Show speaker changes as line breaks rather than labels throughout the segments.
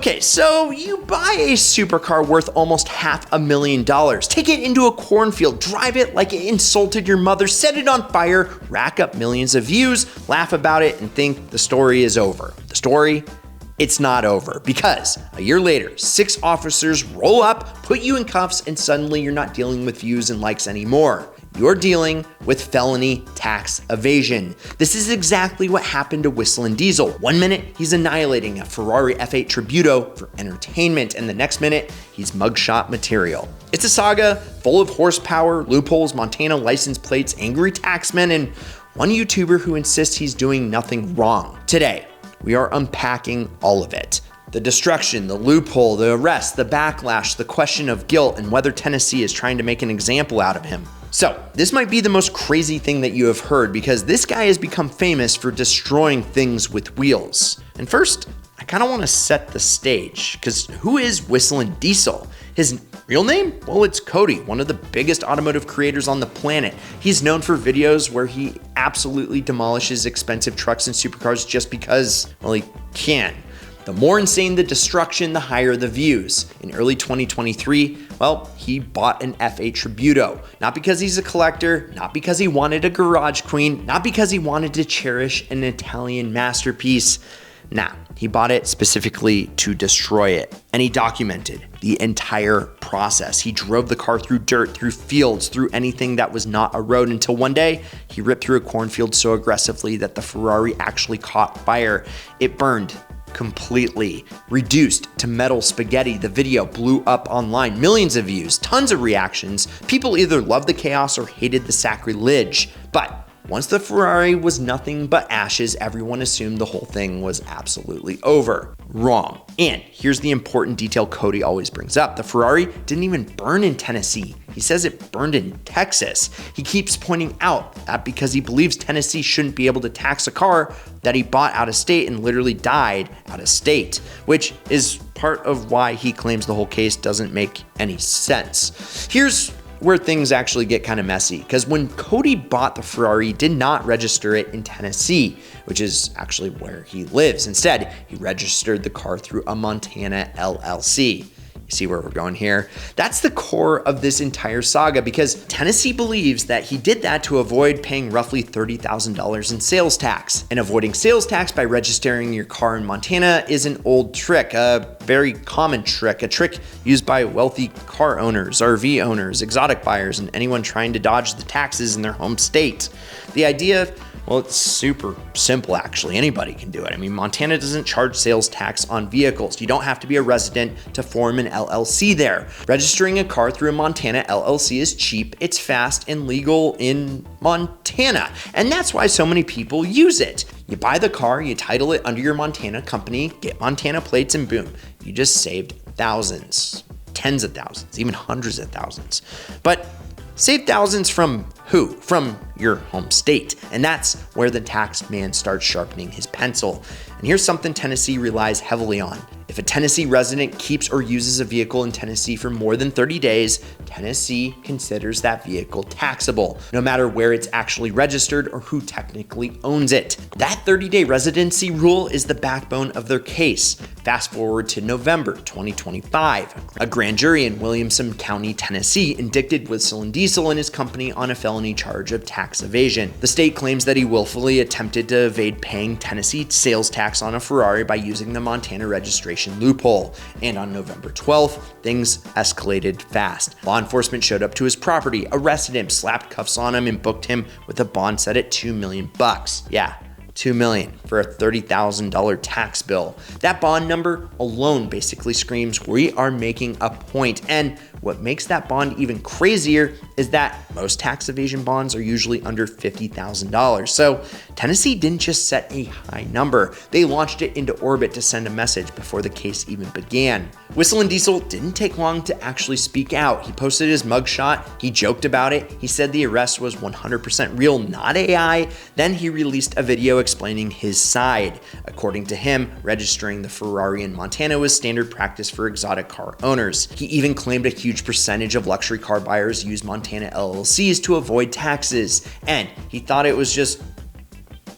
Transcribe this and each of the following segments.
Okay, so you buy a supercar worth almost $500,000, take it into a cornfield, drive it like it insulted your mother, set it on fire, rack up millions of views, laugh about it, and think the story is over. The story? It's not over, because a year later, 6 officers roll up, put you in cuffs, and suddenly you're not dealing with views and likes anymore. You're dealing with felony tax evasion. This is exactly what happened to Whistlin' Diesel. One minute, he's annihilating a Ferrari F8 Tributo for entertainment, and the next minute, he's mugshot material. It's a saga full of horsepower, loopholes, Montana license plates, angry taxmen, and one YouTuber who insists he's doing nothing wrong. Today, we are unpacking all of it. The destruction, the loophole, the arrest, the backlash, the question of guilt, and whether Tennessee is trying to make an example out of him. So, this might be the most crazy thing that you have heard, because this guy has become famous for destroying things with wheels. And first, I kind of want to set the stage, because who is Whistlin' Diesel? His real name? Well, it's Cody, one of the biggest automotive creators on the planet. He's known for videos where he absolutely demolishes expensive trucks and supercars just because, well, he can. The more insane the destruction, the higher the views. In early 2023, well, he bought an F8 Tributo. Not because he's a collector, not because he wanted a garage queen, not because he wanted to cherish an Italian masterpiece. Nah, he bought it specifically to destroy it. And he documented the entire process. He drove the car through dirt, through fields, through anything that was not a road, until one day he ripped through a cornfield so aggressively that the Ferrari actually caught fire. It burned completely, reduced to metal spaghetti. The video blew up online, millions of views, tons of reactions. People either loved the chaos or hated the sacrilege. But once the Ferrari was nothing but ashes, everyone assumed the whole thing was absolutely over. Wrong. And here's the important detail Cody always brings up. The Ferrari didn't even burn in Tennessee. He says it burned in Texas. He keeps pointing out that because he believes Tennessee shouldn't be able to tax a car that he bought out of state and literally died out of state, which is part of why he claims the whole case doesn't make any sense. Here's where things actually get kind of messy, because when Cody bought the Ferrari, he did not register it in Tennessee, which is actually where he lives. Instead, he registered the car through a Montana LLC. You see where we're going here? That's the core of this entire saga, because Tennessee believes that he did that to avoid paying roughly $30,000 in sales tax. And avoiding sales tax by registering your car in Montana is an old trick, a very common trick, a trick used by wealthy car owners, RV owners, exotic buyers, and anyone trying to dodge the taxes in their home state. The idea, well, it's super simple, actually. Anybody can do it. I mean, Montana doesn't charge sales tax on vehicles. You don't have to be a resident to form an LLC there. Registering a car through a Montana LLC is cheap, it's fast, and legal in Montana. And that's why so many people use it. You buy the car, you title it under your Montana company, get Montana plates, and boom, you just saved thousands, tens of thousands, even hundreds of thousands. But save thousands from who? From your home state. And that's where the tax man starts sharpening his pencil. And here's something Tennessee relies heavily on. If a Tennessee resident keeps or uses a vehicle in Tennessee for more than 30 days, Tennessee considers that vehicle taxable, no matter where it's actually registered or who technically owns it. That 30-day residency rule is the backbone of their case. Fast forward to November 2025. A grand jury in Williamson County, Tennessee, indicted Whistlin' Diesel and his company on a felony charge of tax evasion. The state claims that he willfully attempted to evade paying Tennessee sales tax on a Ferrari by using the Montana registration loophole. And on November 12th, things escalated fast. Law enforcement showed up to his property, arrested him, slapped cuffs on him, and booked him with a bond set at $2 million. Yeah, $2 million for a $30,000 tax bill. That bond number alone basically screams, we are making a point. And what makes that bond even crazier is that most tax evasion bonds are usually under $50,000. So Tennessee didn't just set a high number, they launched it into orbit to send a message before the case even began. Whistlin' Diesel didn't take long to actually speak out. He posted his mugshot, he joked about it, he said the arrest was 100% real, not AI. Then he released a video explaining his side. According to him, registering the Ferrari in Montana was standard practice for exotic car owners. He even claimed a huge percentage of luxury car buyers use Montana LLCs to avoid taxes, and he thought it was just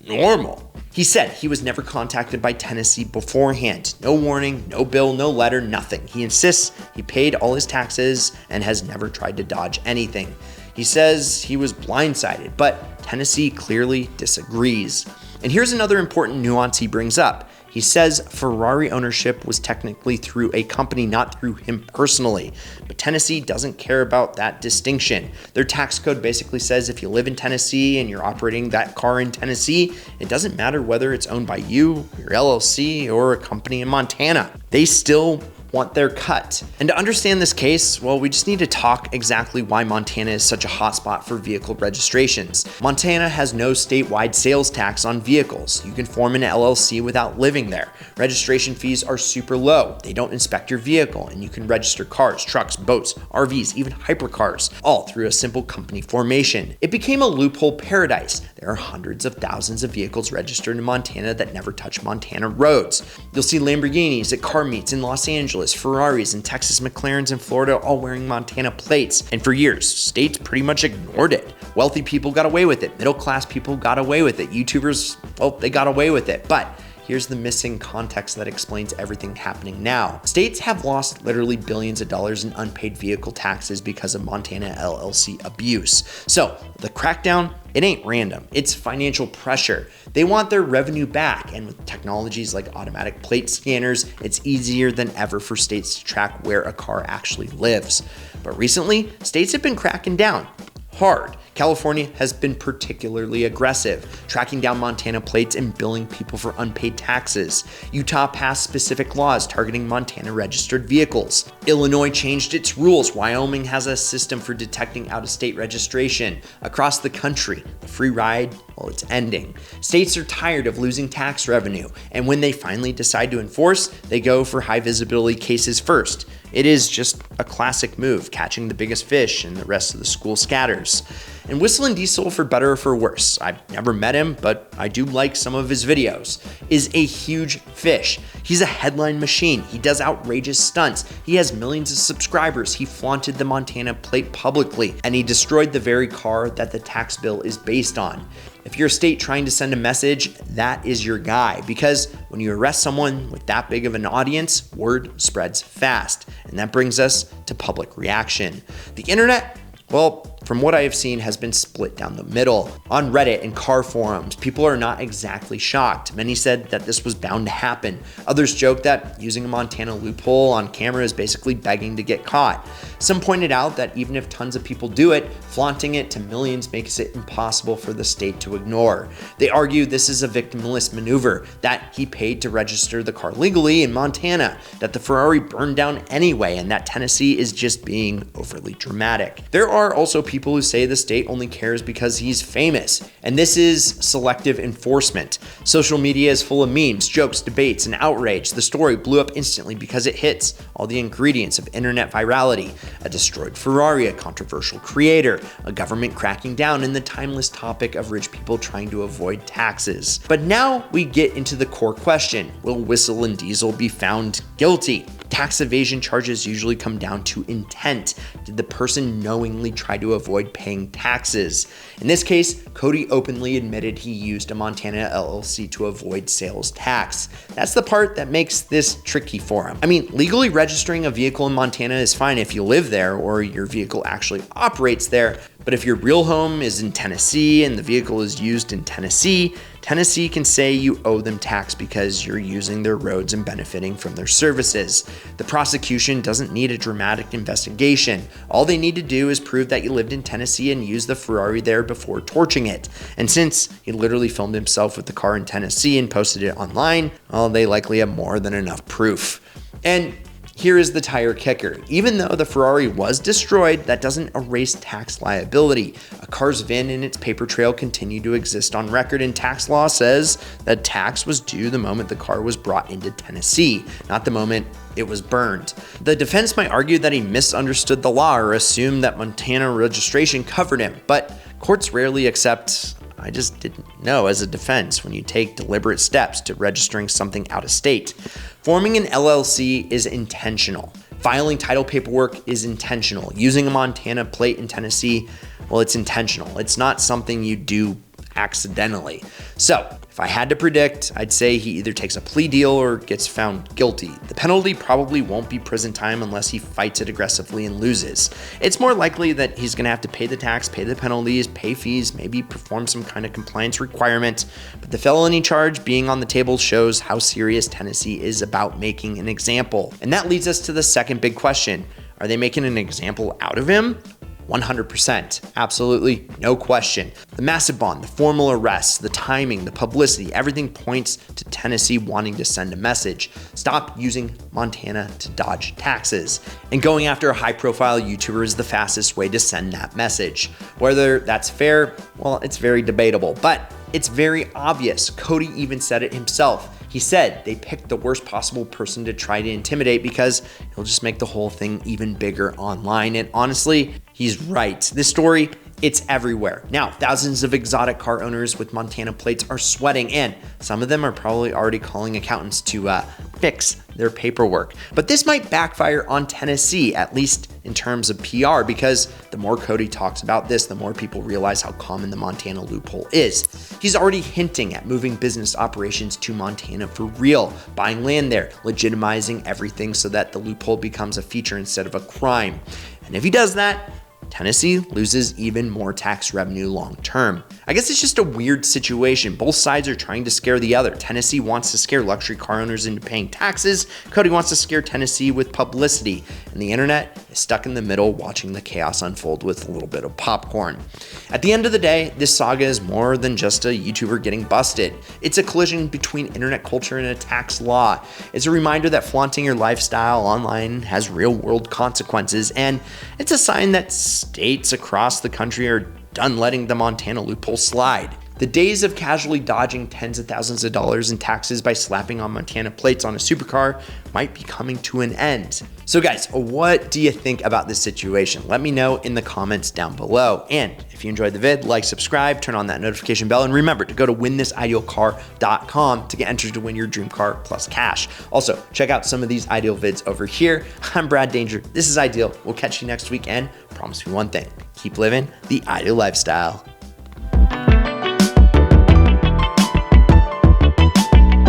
normal. He said he was never contacted by Tennessee beforehand. No warning, no bill, no letter, nothing. He insists he paid all his taxes and has never tried to dodge anything. He says he was blindsided, but Tennessee clearly disagrees. And here's another important nuance he brings up. He says Ferrari ownership was technically through a company, not through him personally. But Tennessee doesn't care about that distinction. Their tax code basically says if you live in Tennessee and you're operating that car in Tennessee, it doesn't matter whether it's owned by you, your LLC, or a company in Montana. They still want their cut. And to understand this case, well, we just need to talk exactly why Montana is such a hotspot for vehicle registrations. Montana has no statewide sales tax on vehicles. You can form an LLC without living there. Registration fees are super low. They don't inspect your vehicle, and you can register cars, trucks, boats, RVs, even hypercars, all through a simple company formation. It became a loophole paradise. There are hundreds of thousands of vehicles registered in Montana that never touch Montana roads. You'll see Lamborghinis at car meets in Los Angeles, Ferraris and Texas McLarens in Florida all wearing Montana plates. And for years, states pretty much ignored it. Wealthy people got away with it. Middle class people got away with it. YouTubers, well, they got away with it. But here's the missing context that explains everything happening now. States have lost literally billions of dollars in unpaid vehicle taxes because of Montana LLC abuse. So the crackdown, it ain't random. It's financial pressure. They want their revenue back. And with technologies like automatic plate scanners, it's easier than ever for states to track where a car actually lives. But recently, states have been cracking down hard. California has been particularly aggressive, tracking down Montana plates and billing people for unpaid taxes. Utah passed specific laws targeting Montana registered vehicles. Illinois changed its rules. Wyoming has a system for detecting out-of-state registration. Across the country, the free ride, well, it's ending. States are tired of losing tax revenue, and when they finally decide to enforce, they go for high visibility cases first. It is just a classic move, catching the biggest fish and the rest of the school scatters. And Whistlin' Diesel, for better or for worse, I've never met him, but I do like some of his videos, is a huge fish. He's a headline machine. He does outrageous stunts. He has millions of subscribers. He flaunted the Montana plate publicly, and he destroyed the very car that the tax bill is based on. If you're a state trying to send a message, that is your guy, because when you arrest someone with that big of an audience, word spreads fast. And that brings us to public reaction. The internet, well, from what I have seen, has been split down the middle. On Reddit and car forums, people are not exactly shocked. Many said that this was bound to happen. Others joked that using a Montana loophole on camera is basically begging to get caught. Some pointed out that even if tons of people do it, flaunting it to millions makes it impossible for the state to ignore. They argue this is a victimless maneuver, that he paid to register the car legally in Montana, that the Ferrari burned down anyway, and that Tennessee is just being overly dramatic. There are also people who say the state only cares because he's famous, and this is selective enforcement. Social media is full of memes, jokes, debates, and outrage. The story blew up instantly because it hits all the ingredients of internet virality: a destroyed Ferrari, a controversial creator, a government cracking down, and the timeless topic of rich people trying to avoid taxes. But now we get into the core question: will Whistlin' Diesel be found guilty? Tax evasion charges usually come down to intent. Did the person knowingly try to avoid paying taxes? In this case, Cody openly admitted he used a Montana LLC to avoid sales tax. That's the part that makes this tricky for him. I mean, legally registering a vehicle in Montana is fine if you live there or your vehicle actually operates there. But if your real home is in Tennessee and the vehicle is used in Tennessee, Tennessee can say you owe them tax because you're using their roads and benefiting from their services. The prosecution doesn't need a dramatic investigation. All they need to do is prove that you lived in Tennessee and used the Ferrari there before torching it. And since he literally filmed himself with the car in Tennessee and posted it online, well, they likely have more than enough proof. And here is the tire kicker. Even though the Ferrari was destroyed, that doesn't erase tax liability. A car's VIN and its paper trail continue to exist on record, and tax law says that tax was due the moment the car was brought into Tennessee, not the moment it was burned. The defense might argue that he misunderstood the law or assumed that Montana registration covered him, but courts rarely accept "I just didn't know" as a defense when you take deliberate steps to registering something out of state. Forming an LLC is intentional. Filing title paperwork is intentional. Using a Montana plate in Tennessee, well, it's intentional. It's not something you do accidentally. So if I had to predict, I'd say he either takes a plea deal or gets found guilty. The penalty probably won't be prison time unless he fights it aggressively and loses. It's more likely that he's gonna have to pay the tax, pay the penalties, pay fees, maybe perform some kind of compliance requirement. But the felony charge being on the table shows how serious Tennessee is about making an example. And that leads us to the second big question. Are they making an example out of him? 100%. Absolutely, no question. The massive bond, the formal arrests, the timing, the publicity, everything points to Tennessee wanting to send a message. Stop using Montana to dodge taxes. And going after a high-profile YouTuber is the fastest way to send that message. Whether that's fair, well, it's very debatable, but it's very obvious. Cody even said it himself. He said they picked the worst possible person to try to intimidate because he'll just make the whole thing even bigger online. And honestly, he's right. This story, it's everywhere. Now, thousands of exotic car owners with Montana plates are sweating, and some of them are probably already calling accountants to fix their paperwork. But this might backfire on Tennessee, at least in terms of PR, because the more Cody talks about this, the more people realize how common the Montana loophole is. He's already hinting at moving business operations to Montana for real, buying land there, legitimizing everything so that the loophole becomes a feature instead of a crime. And if he does that, Tennessee loses even more tax revenue long term. I guess it's just a weird situation. Both sides are trying to scare the other. Tennessee wants to scare luxury car owners into paying taxes. Cody wants to scare Tennessee with publicity. And the internet is stuck in the middle watching the chaos unfold with a little bit of popcorn. At the end of the day, this saga is more than just a YouTuber getting busted. It's a collision between internet culture and a tax law. It's a reminder that flaunting your lifestyle online has real world consequences. And it's a sign that states across the country are done letting the Montana loophole slide. The days of casually dodging tens of thousands of dollars in taxes by slapping on Montana plates on a supercar might be coming to an end. So guys, what do you think about this situation? Let me know in the comments down below. And if you enjoyed the vid, like, subscribe, turn on that notification bell, and remember to go to winthisIdealCar.com to get entered to win your dream car plus cash. Also, check out some of these Ideal vids over here. I'm Brad Danger. This is Ideal. We'll catch you next week, and promise me one thing: keep living the Ideal lifestyle.